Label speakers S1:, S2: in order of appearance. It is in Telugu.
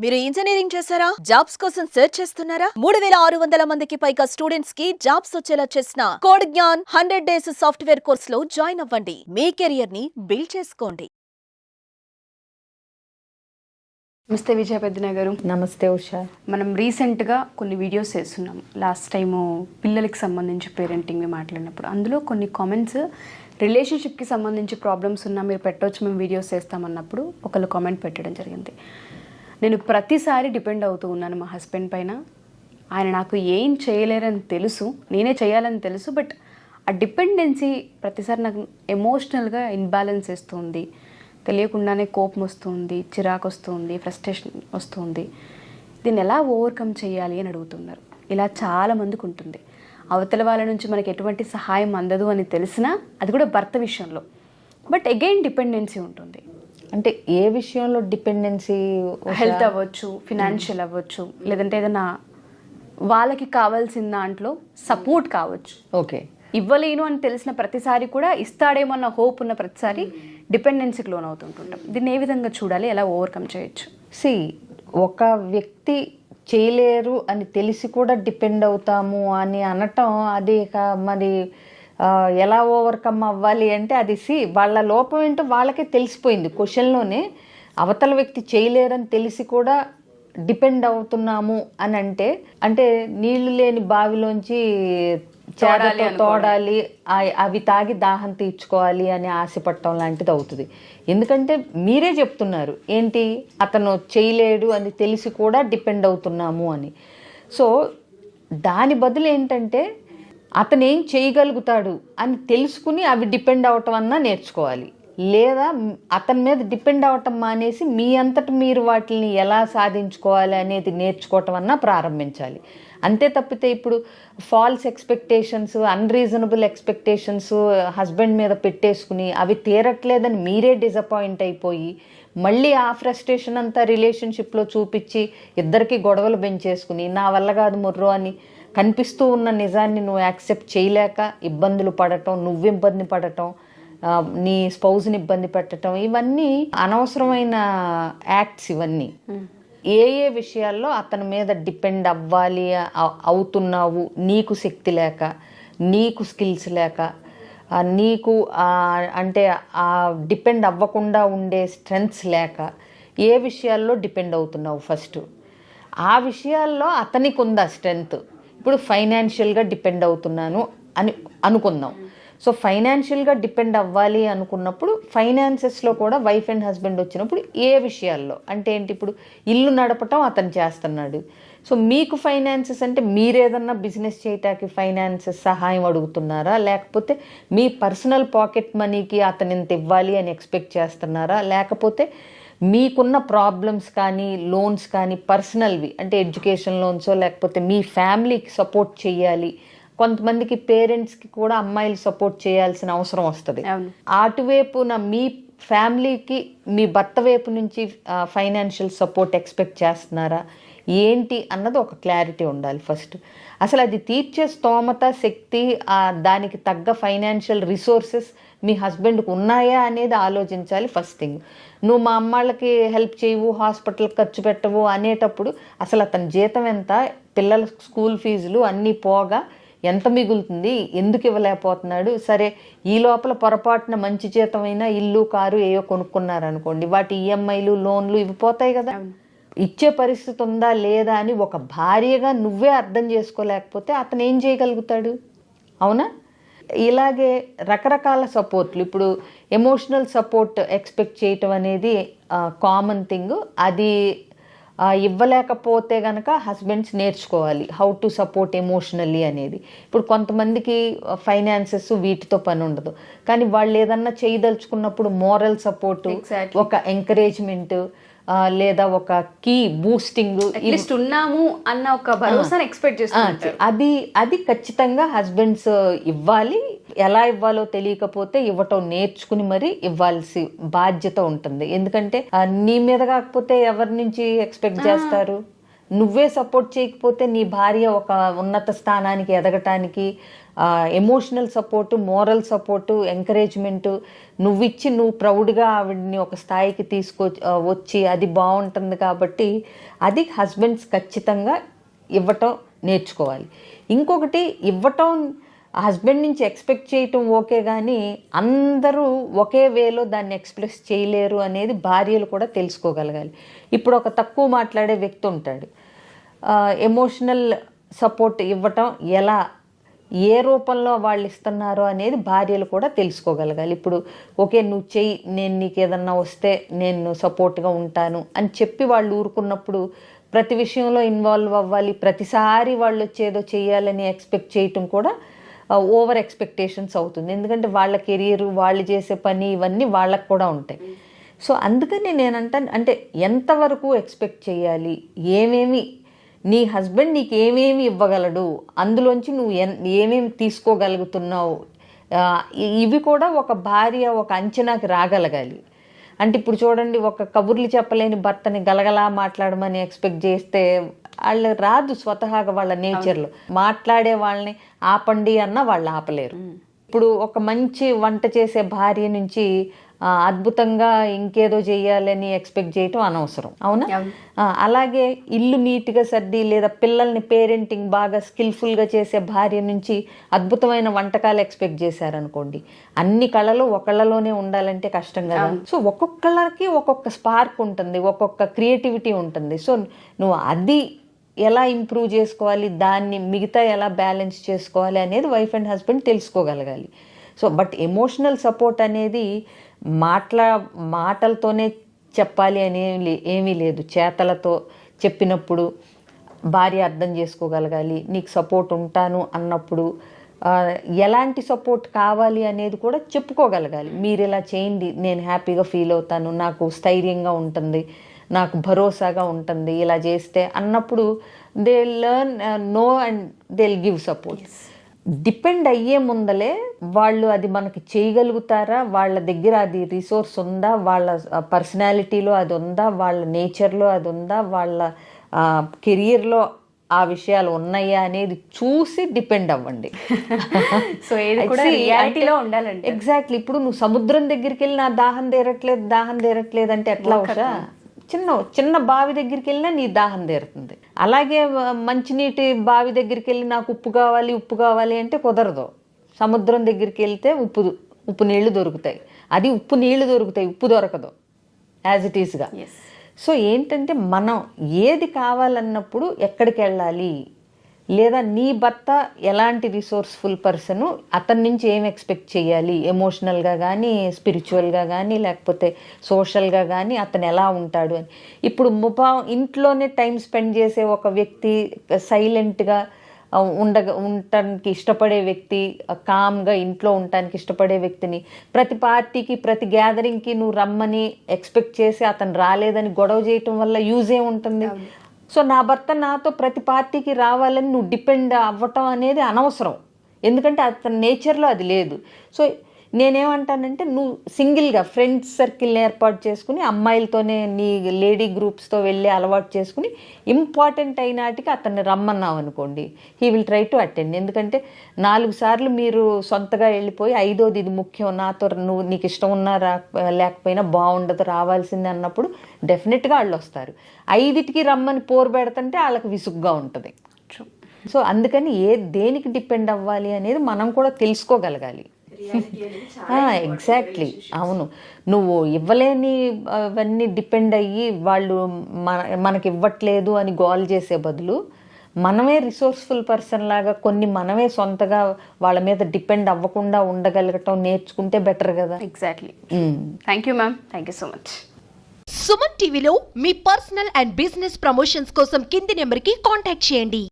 S1: మీరు ఇంజనీరింగ్ చేశారా? జాబ్స్ కోసం సెర్చ్ చేస్తున్నారా? 3600 మందికి పైగా స్టూడెంట్స్ కి జాబ్స్ వచ్చేలా చేసిన code Gyan 100 days software course లో జాయిన్ అవ్వండి. మీ కెరియర్ ని బిల్డ్ చేసుకోండి.
S2: నమస్తే విజయ పెద్దన గారు.
S3: నమస్తే ఉషా.
S2: మనం రీసెంట్గా కొన్ని వీడియోస్ చేస్తున్నాం. లాస్ట్ టైము పిల్లలకి సంబంధించి పేరెంటింగ్ మాట్లాడినప్పుడు అందులో కొన్ని కామెంట్స్ రిలేషన్షిప్కి సంబంధించి ప్రాబ్లమ్స్ ఉన్నా మీరు పెట్టవచ్చు, మేము వీడియోస్ చేస్తామన్నప్పుడు ఒకళ్ళు కామెంట్ పెట్టడం జరిగింది. నేను ప్రతిసారి డిపెండ్ అవుతూ ఉన్నాను మా హస్బెండ్ పైన. ఆయన నాకు ఏం చేయలేరని తెలుసు, నేనే చేయాలని తెలుసు, బట్ ఆ డిపెండెన్సీ ప్రతిసారి నాకు ఎమోషనల్గా ఇన్బ్యాలెన్స్ ఇస్తుంది. తెలియకుండానే కోపం వస్తుంది, చిరాకు వస్తుంది, ఫ్రస్ట్రేషన్ వస్తుంది. దీన్ని ఎలా ఓవర్కమ్ చేయాలి అని అడుగుతున్నారు. ఇలా చాలామందికి ఉంటుంది. అవతల వాళ్ళ నుంచి మనకి ఎటువంటి సహాయం అందదు అని తెలిసినా, అది కూడా భర్త విషయంలో, బట్ అగైన్ డిపెండెన్సీ ఉంటుంది.
S3: అంటే ఏ విషయంలో డిపెండెన్సీ?
S2: హెల్త్ అవ్వచ్చు, ఫినాన్షియల్ అవ్వచ్చు, లేదంటే ఏదైనా వాళ్ళకి కావాల్సిన దాంట్లో సపోర్ట్ కావచ్చు.
S3: ఓకే,
S2: ఇవ్వలేను అని తెలిసిన ప్రతిసారి కూడా ఇస్తాడేమన్న హోప్ ఉన్న ప్రతిసారి డిపెండెన్సీకి లోన్ అవుతుంటుంటాం. దీన్ని ఏ విధంగా చూడాలి, ఎలా ఓవర్కమ్ చేయొచ్చు?
S3: ఒక వ్యక్తి చేయలేరు అని తెలిసి కూడా డిపెండ్ అవుతాము అని అనటం, అది మరి ఎలా ఓవర్కమ్ అవ్వాలి అంటే అది వాళ్ళ లోపం ఏంటో వాళ్ళకే తెలిసిపోయింది. క్వశ్చన్లోనే అవతల వ్యక్తి చేయలేరని తెలిసి కూడా డిపెండ్ అవుతున్నాము అని అంటే నీళ్లు లేని బావిలోంచి చేదతో తోడాలి, అవి తాగి దాహం తీర్చుకోవాలి అని ఆశపడటం లాంటిది అవుతుంది. ఎందుకంటే మీరే చెప్తున్నారు ఏంటి, అతను చేయలేడు అని తెలిసి కూడా డిపెండ్ అవుతున్నాము అని. సో దాని బదులు ఏంటంటే అతను ఏం చేయగలుగుతాడు అని తెలుసుకుని అవి డిపెండ్ అవటం అన్నా నేర్చుకోవాలి. లేదా అతని మీద డిపెండ్ అవటం మానేసి మీ అంతటి మీరు వాటిని ఎలా సాధించుకోవాలి అనేది నేర్చుకోవటం అన్నా ప్రారంభించాలి. అంతే తప్పితే ఇప్పుడు false expectations, unreasonable expectations husband మీద పెట్టేసుకుని అవి తీరట్లేదని మీరే డిసప్పాయింట్ అయిపోయి మళ్ళీ ఆ ఫ్రస్ట్రేషన్ అంతా రిలేషన్షిప్లో చూపించి ఇద్దరికి గొడవలు పెంచేసుకుని నా వల్ల కాదు ముర్రో అని కనిపిస్తూ ఉన్న నిజాన్ని నువ్వు యాక్సెప్ట్ చేయలేక ఇబ్బందులు పడటం, నువ్వు ఇబ్బంది పడటం, నీ స్పౌజ్ని ఇబ్బంది పెట్టడం, ఇవన్నీ అనవసరమైన యాక్ట్స్. ఇవన్నీ ఏ విషయాల్లో అతని మీద డిపెండ్ అవ్వాలి అవుతున్నావు, నీకు శక్తి లేక, నీకు స్కిల్స్ లేక, నీకు అంటే డిపెండ్ అవ్వకుండా ఉండే స్ట్రెంగ్త్స్ లేక ఏ విషయాల్లో డిపెండ్ అవుతున్నావు ఫస్ట్ ఆ విషయాల్లో అతనికి ఉందా స్ట్రెంగ్త్. ఇప్పుడు ఫైనాన్షియల్గా డిపెండ్ అవుతున్నాను అని అనుకుందాం. సో ఫైనాన్షియల్గా డిపెండ్ అవ్వాలి అనుకున్నప్పుడు ఫైనాన్సెస్లో కూడా వైఫ్ అండ్ హస్బెండ్ వచ్చినప్పుడు ఏ విషయాల్లో అంటే ఏంటి, ఇప్పుడు ఇల్లు నడపటం అతను చేస్తున్నాడు. సో మీకు ఫైనాన్సెస్ అంటే మీరేదన్నా బిజినెస్ చేయటానికి ఫైనాన్సెస్ సహాయం అడుగుతున్నారా, లేకపోతే మీ పర్సనల్ పాకెట్ మనీకి అతను ఇంత ఇవ్వాలి అని ఎక్స్పెక్ట్ చేస్తున్నారా, లేకపోతే మీకున్న ప్రాబ్లమ్స్ కానీ లోన్స్ కానీ పర్సనల్వి అంటే ఎడ్యుకేషన్ లోన్సో, లేకపోతే మీ ఫ్యామిలీకి సపోర్ట్ చేయాలి. కొంతమందికి పేరెంట్స్కి కూడా అమ్మాయిలు సపోర్ట్ చేయాల్సిన అవసరం వస్తుంది. అటువైపున మీ ఫ్యామిలీకి మీ భర్త వైపు నుంచి ఫైనాన్షియల్ సపోర్ట్ ఎక్స్పెక్ట్ చేస్తున్నారా ఏంటి అన్నది ఒక క్లారిటీ ఉండాలి ఫస్ట్. అసలు అది తీర్చే స్తోమత, శక్తి, దానికి తగ్గ ఫైనాన్షియల్ రిసోర్సెస్ మీ హస్బెండ్కి ఉన్నాయా అనేది ఆలోచించాలి ఫస్ట్ థింగ్. నువ్వు మా అమ్మాళ్ళకి హెల్ప్ చేయవు, హాస్పిటల్ ఖర్చు పెట్టవు అనేటప్పుడు అసలు అతని జీతం ఎంత, పిల్లల స్కూల్ ఫీజులు అన్నీ పోగా ఎంత మిగులుతుంది, ఎందుకు ఇవ్వలేకపోతున్నాడు. సరే ఈ లోపల పొరపాటున మంచి జీతమైనా ఇల్లు కారు ఏవో కొనుక్కున్నారనుకోండి, వాటి ఈఎంఐలు లోన్లు ఇవి పోతాయి కదా. ఇచ్చే పరిస్థితి ఉందా లేదా అని ఒక భార్యగా నువ్వే అర్థం చేసుకోలేకపోతే అతను ఏం చేయగలుగుతాడు, అవునా? ఇలాగే రకరకాల సపోర్ట్లు, ఇప్పుడు ఎమోషనల్ సపోర్ట్ ఎక్స్పెక్ట్ చేయటం అనేది కామన్ థింగ్. అది ఇవ్వలేకపోతే కనుక హస్బెండ్స్ నేర్చుకోవాలి హౌ టు సపోర్ట్ ఎమోషనల్లీ అనేది. ఇప్పుడు కొంతమందికి ఫైనాన్సెస్ వీటితో పని ఉండదు, కానీ వాళ్ళు ఏదన్నా చేయదలుచుకున్నప్పుడు మోరల్ సపోర్టు, ఒక ఎంకరేజ్మెంట్, లేదా ఒక కీ బూస్టింగ్
S2: ఉన్నాము అన్న ఒక భరోసాను ఎక్స్పెక్ట్ చేస్తాను.
S3: అది ఖచ్చితంగా హస్బెండ్స్ ఇవ్వాలి. ఎలా ఇవ్వాలో తెలియకపోతే ఇవ్వటం నేర్చుకుని మరి ఇవ్వాల్సి బాధ్యత ఉంటుంది. ఎందుకంటే నీ మీద కాకపోతే ఎవరి నుంచి ఎక్స్పెక్ట్ చేస్తారు? నువ్వే సపోర్ట్ చేయకపోతే నీ భార్య ఒక ఉన్నత స్థానానికి ఎదగటానికి emotional support, moral support, encouragement నువ్విచ్చి నువ్వు ప్రౌడ్గా ఆవిడని ఒక స్థాయికి వచ్చి అది బాగుంటుంది. కాబట్టి అది హస్బెండ్స్ ఖచ్చితంగా ఇవ్వటం నేర్చుకోవాలి. ఇంకొకటి, ఇవ్వటం హస్బెండ్ నుంచి ఎక్స్పెక్ట్ చేయటం ఓకే, కానీ అందరూ ఒకే వేలో దాన్ని ఎక్స్ప్రెస్ చేయలేరు అనేది భార్యలు కూడా తెలుసుకోగలగాలి. ఇప్పుడు ఒక తక్కువ మాట్లాడే వ్యక్తి ఉంటాడు, ఎమోషనల్ సపోర్ట్ ఇవ్వటం ఎలా, ఏ రూపంలో వాళ్ళు ఇస్తున్నారో అనేది భార్యలు కూడా తెలుసుకోగలగాలి. ఇప్పుడు ఓకే నువ్వు చెయ్యి, నేను నీకు ఏదన్నా వస్తే నేను సపోర్ట్గా ఉంటాను అని చెప్పి వాళ్ళు ఊరుకున్నప్పుడు ప్రతి విషయంలో ఇన్వాల్వ్ అవ్వాలి, ప్రతిసారి వాళ్ళు వచ్చేదో చేయాలని ఎక్స్పెక్ట్ చేయటం కూడా ఓవర్ ఎక్స్పెక్టేషన్స్ అవుతుంది. ఎందుకంటే వాళ్ళ కెరీర్, వాళ్ళు చేసే పని ఇవన్నీ వాళ్ళకు కూడా ఉంటాయి. సో అందుకని నేనంటాను, అంటే ఎంతవరకు ఎక్స్పెక్ట్ చేయాలి, ఏమేమి నీ హస్బెండ్ నీకు ఏమేమి ఇవ్వగలడు, అందులోంచి నువ్వు ఏమేమి తీసుకోగలుగుతున్నావు, ఇవి కూడా ఒక భార్య ఒక అంచనాకి రాగలగాలి. అంటే ఇప్పుడు చూడండి, ఒక కబుర్లు చెప్పలేని భర్తని గలగలా మాట్లాడమని ఎక్స్పెక్ట్ చేస్తే వాళ్ళు రాదు, స్వతహాగా వాళ్ళ నేచర్లో. మాట్లాడే వాళ్ళని ఆపండి అన్న వాళ్ళు ఆపలేరు. ఇప్పుడు ఒక మంచి వంట చేసే భార్య నుంచి అద్భుతంగా ఇంకేదో చేయాలని ఎక్స్పెక్ట్ చేయటం అనవసరం, అవునా? అలాగే ఇల్లు నీట్గా సర్ది లేదా పిల్లల్ని పేరెంటింగ్ బాగా స్కిల్ఫుల్గా చేసే భార్య నుంచి అద్భుతమైన వంటకాలు ఎక్స్పెక్ట్ చేశారనుకోండి, అన్ని కళలు ఒకళ్ళలోనే ఉండాలంటే కష్టం కదా. సో ఒక్కొక్కళ్ళకి ఒక్కొక్క స్పార్క్ ఉంటుంది, ఒక్కొక్క క్రియేటివిటీ ఉంటుంది. సో నువ్వు అది ఎలా ఇంప్రూవ్ చేసుకోవాలి, దాన్ని మిగతా ఎలా బ్యాలెన్స్ చేసుకోవాలి అనేది వైఫ్ అండ్ హస్బెండ్ తెలుసుకోగలగాలి. సో బట్ ఎమోషనల్ సపోర్ట్ అనేది మాటలతోనే చెప్పాలి అని ఏమీ లేదు. చేతలతో చెప్పినప్పుడు భార్య అర్థం చేసుకోగలగాలి. నీకు సపోర్ట్ ఉంటాను అన్నప్పుడు ఎలాంటి సపోర్ట్ కావాలి అనేది కూడా చెప్పుకోగలగాలి. మీరు ఇలా చేయండి, నేను హ్యాపీగా ఫీల్ అవుతాను, నాకు స్థైర్యంగా ఉంటుంది, నాకు భరోసాగా ఉంటుంది ఇలా చేస్తే అన్నప్పుడు they learn no and they will give support. Depend అయ్యే ముందలే వాళ్ళు అది మనకి చేయగలుగుతారా, వాళ్ళ దగ్గర అది రిసోర్స్ ఉందా, వాళ్ళ పర్సనాలిటీలో అది ఉందా, వాళ్ళ నేచర్లో అది ఉందా, వాళ్ళ కెరియర్లో ఆ విషయాలు ఉన్నాయా అనేది చూసి డిపెండ్ అవ్వండి.
S2: సో ఏది కూడా రియాలిటీలో ఉండాలండి.
S3: ఎగ్జాక్ట్లీ. ఇప్పుడు నువ్వు సముద్రం దగ్గరికి వెళ్ళి నా దాహం తీరట్లేదు అంటే ఎట్లా ఉషా? చిన్న బావి దగ్గరికి వెళ్ళినా నీ దాహం తీరుతుంది. అలాగే మంచినీటి బావి దగ్గరికి వెళ్ళి నాకు ఉప్పు కావాలి అంటే కుదరదు. సముద్రం దగ్గరికి వెళ్తే ఉప్పు నీళ్లు దొరుకుతాయి, అది ఉప్పు నీళ్లు దొరుకుతాయి, ఉప్పు దొరకదు యాజ్ ఇట్ ఈస్గా. సో ఏంటంటే మనం ఏది కావాలన్నప్పుడు ఎక్కడికి వెళ్ళాలి, లేదా నీ భర్త ఎలాంటి రిసోర్స్ఫుల్ పర్సను, అతని నుంచి ఏం ఎక్స్పెక్ట్ చేయాలి, ఎమోషనల్గా కానీ స్పిరిచువల్గా కానీ లేకపోతే సోషల్గా కానీ అతను ఎలా ఉంటాడు అని. ఇప్పుడు ఇంట్లోనే టైం స్పెండ్ చేసే ఒక వ్యక్తి, సైలెంట్గా ఉండటానికి ఇష్టపడే వ్యక్తి, కామ్గా ఇంట్లో ఉండటానికి ఇష్టపడే వ్యక్తిని ప్రతి పార్టీకి ప్రతి గ్యాదరింగ్కి నువ్వు రమ్మని ఎక్స్పెక్ట్ చేసి అతను రాలేదని గొడవ చేయటం వల్ల యూజ్ ఏముంటుంది? సో నా భర్త నాతో ప్రతి పార్టీకి రావాలని నువ్వు డిపెండ్ అవ్వటం అనేది అనవసరం, ఎందుకంటే అతని నేచర్లో అది లేదు. సో నేనేమంటానంటే నువ్వు సింగిల్గా ఫ్రెండ్స్ సర్కిల్ని ఏర్పాటు చేసుకుని అమ్మాయిలతోనే నీ లేడీ గ్రూప్స్తో వెళ్ళి అలవాటు చేసుకుని ఇంపార్టెంట్ అయినాటికి అతన్ని రమ్మన్నావు అనుకోండి, he will try to attend. ఎందుకంటే 4 సార్లు మీరు సొంతగా వెళ్ళిపోయి 5వది ఇది ముఖ్యం, నాతో నీకు ఇష్టం ఉన్నా లేకపోయినా బాగుండదు, రావాల్సిందే అన్నప్పుడు డెఫినెట్గా వాళ్ళు వస్తారు. 5టికి రమ్మని పోరు పెడతంటే వాళ్ళకి విసుగ్గా ఉంటుంది. సో అందుకని దేనికి డిపెండ్ అవ్వాలి అనేది మనం కూడా తెలుసుకోగలగాలి. ఎగ్జాక్ట్లీ, అవును. నువ్వు ఇవ్వలేనివన్నీ డిపెండ్ అయ్యి వాళ్ళు మనకి ఇవ్వట్లేదు అని గోల్ చేసే బదులు మనమే రిసోర్స్ఫుల్ పర్సన్ లాగా కొన్ని మనమే సొంతగా వాళ్ళ మీద డిపెండ్ అవ్వకుండా ఉండగలగటం నేర్చుకుంటే బెటర్ కదా.
S2: Exactly. Thank you ma'am, thank you so much.
S4: Suman టీవీలో మీ పర్సనల్ అండ్ బిజినెస్ ప్రమోషన్స్ కోసం కింది నెంబర్కి కాంటాక్ట్ చేయండి.